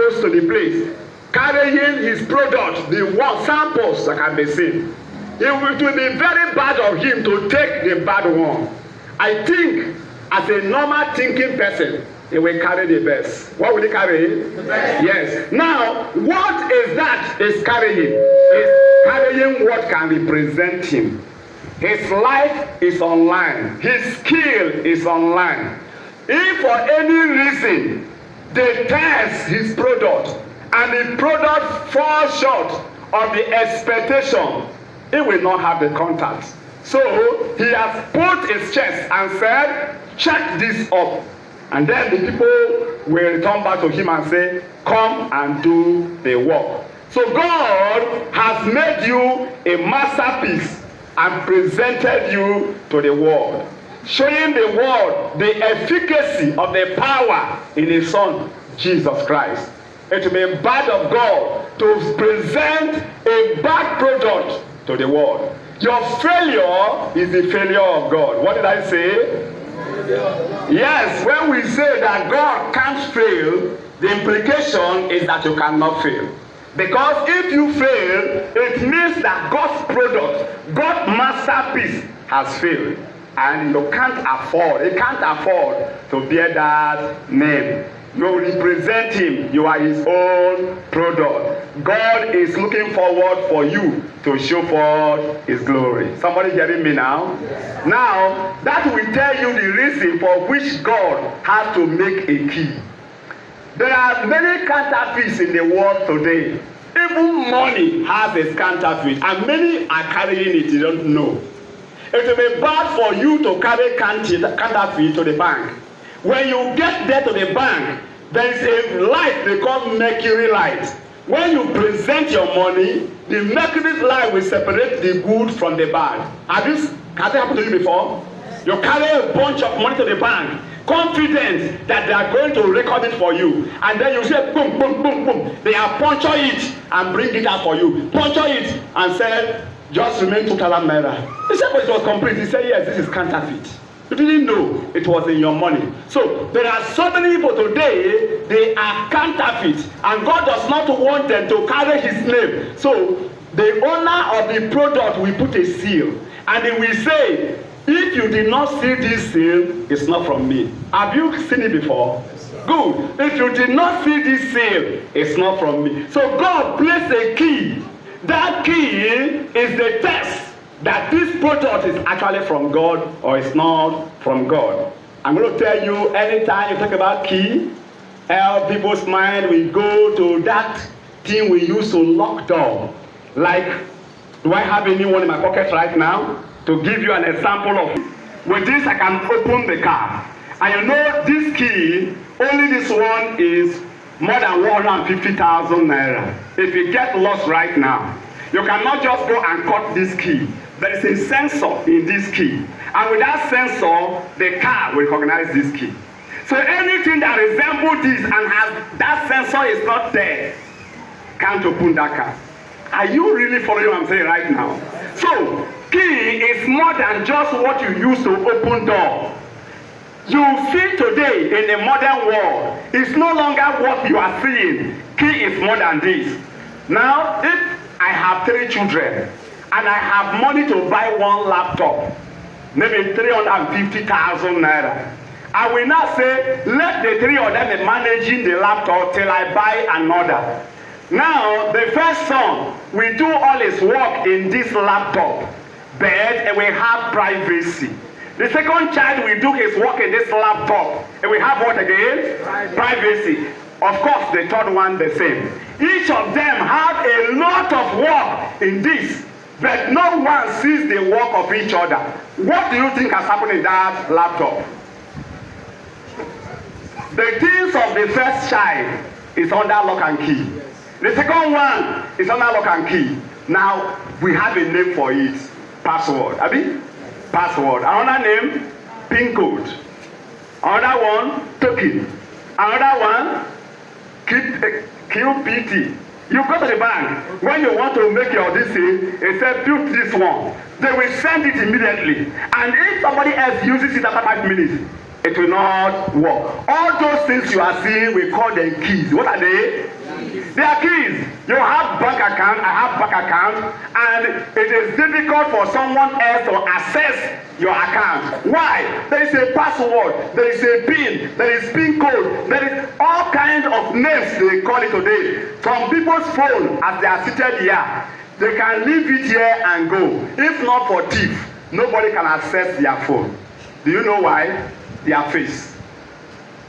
goes to the place, carrying his product, the one samples that can be seen, it will be very bad of him to take the bad one. I think, as a normal thinking person, he will carry the best. What will he carry? The best. Yes. Now, what is that he's carrying? He's carrying what can represent him. His life is online. His skill is online. If for any reason they test his product and the product falls short of the expectation, he will not have the contact. So he has put his chest and said, check this up. And then the people will return back to him and say, come and do the work. So God has made you a masterpiece and presented you to the world, showing the world the efficacy of the power in his Son, Jesus Christ. It will be bad of God to present a bad product to the world. Your failure is the failure of God. What did I say? Yes, when we say that God can't fail, the implication is that you cannot fail. Because if you fail, it means that God's product, God's masterpiece has failed. And you can't afford to bear that name. You represent him. You are his own product. God is looking forward for you to show forth his glory. Somebody hearing me now? Yes. Now, that will tell you the reason for which God has to make a key. There are many counterfeits in the world today. Even money has its counterfeit, and many are carrying it, you don't know. It will be bad for you to carry counterfeit to the bank. When you get there to the bank, there is a light they call mercury light. When you present your money, the mercury light will separate the good from the bad. Has that happened to you before? You carry a bunch of money to the bank, confident that they are going to record it for you, and then you say boom, boom, boom, boom. They are puncture it and bring it out for you. Puncture it and say, just remain 2,000 naira. He said, but it was complete. He said, yes, this is counterfeit. You didn't know it was in your money. So there are so many people today, they are counterfeit, and God does not want them to carry his name. So the owner of the product will put a seal, and he will say, if you did not see this seal, it's not from me. Have you seen it before? Good. If you did not see this seal, it's not from me. So God placed a key. That key is the test that this product is actually from God or it's not from God. I'm going to tell you, anytime you talk about key, people's mind will go to that thing we use to lock door. Like, do I have anyone in my pocket right now? To give you an example of, with this I can open the car. And you know this key, only this one is more than 150,000 naira. If you get lost right now, you cannot just go and cut this key. There is a sensor in this key. And with that sensor, the car will recognize this key. So anything that resembles this and has that sensor is not there, can't open that car. Are you really following what I'm saying right now? So, key is more than just what you use to open door. You see today in the modern world, it's no longer what you are seeing. Key is more than this. Now, if I have 3 children and I have money to buy one laptop, maybe 350,000 naira, I will not say, let the 3 of them be managing the laptop till I buy another. Now, the first son will do all his work in this laptop, but it will have privacy. The second child will do his work in this laptop. It will have what again? Privacy. Of course, the third one the same. Each of them have a lot of work in this, but no one sees the work of each other. What do you think has happened in that laptop? The things of the first child is under lock and key. The second one is under lock and key. Now, we have a name for it. Password. Password. Another name, PIN code. Another one, token. Another one, QPT. You go to the bank. When you want to make your DC, it says, build this one. They will send it immediately. And if somebody else uses it after 5 minutes, it will not work. All those things you are seeing, we call them keys. What are they? They are keys. You have bank account, I have bank account, and it is difficult for someone else to access your account. Why? There is a password, there is a PIN, there is PIN code, there is all kinds of names they call it today. Some people's phone, as they are seated here, they can leave it here and go. If not for thief, nobody can access their phone. Do you know why? Their face.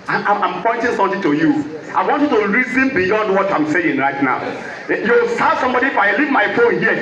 I'm pointing something to you. I want you to reason beyond what I'm saying right now. You have somebody, if I leave my phone here,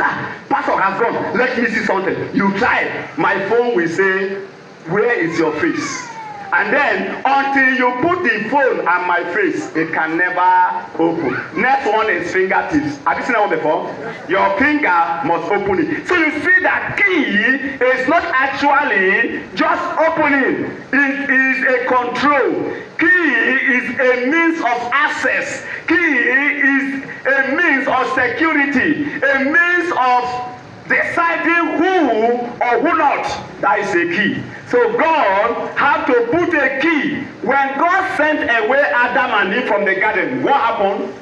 pastor has gone, let me see something. You try, my phone will say, where is your face? And then until you put the phone on my face, it can never open. Next one is fingertips. Have you seen that one before? Your finger must open it. So you see that key is not actually just opening. It is a control. Key is a means of access. Key is a means of security. A means of deciding who or who not. That is a key. So God had to put a key. When God sent away Adam and Eve from the garden, what happened?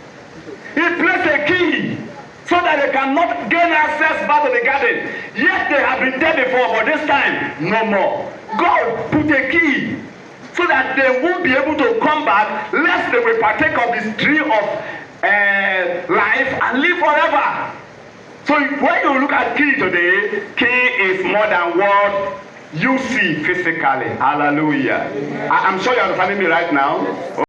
He placed a key so that they cannot gain access back to the garden. Yet they have been there before, but this time, no more. God put a key so that they won't be able to come back, lest they will partake of this tree of life and live forever. So when you look at key today, key is more than what you see physically. Hallelujah. I'm sure you're understanding me right now.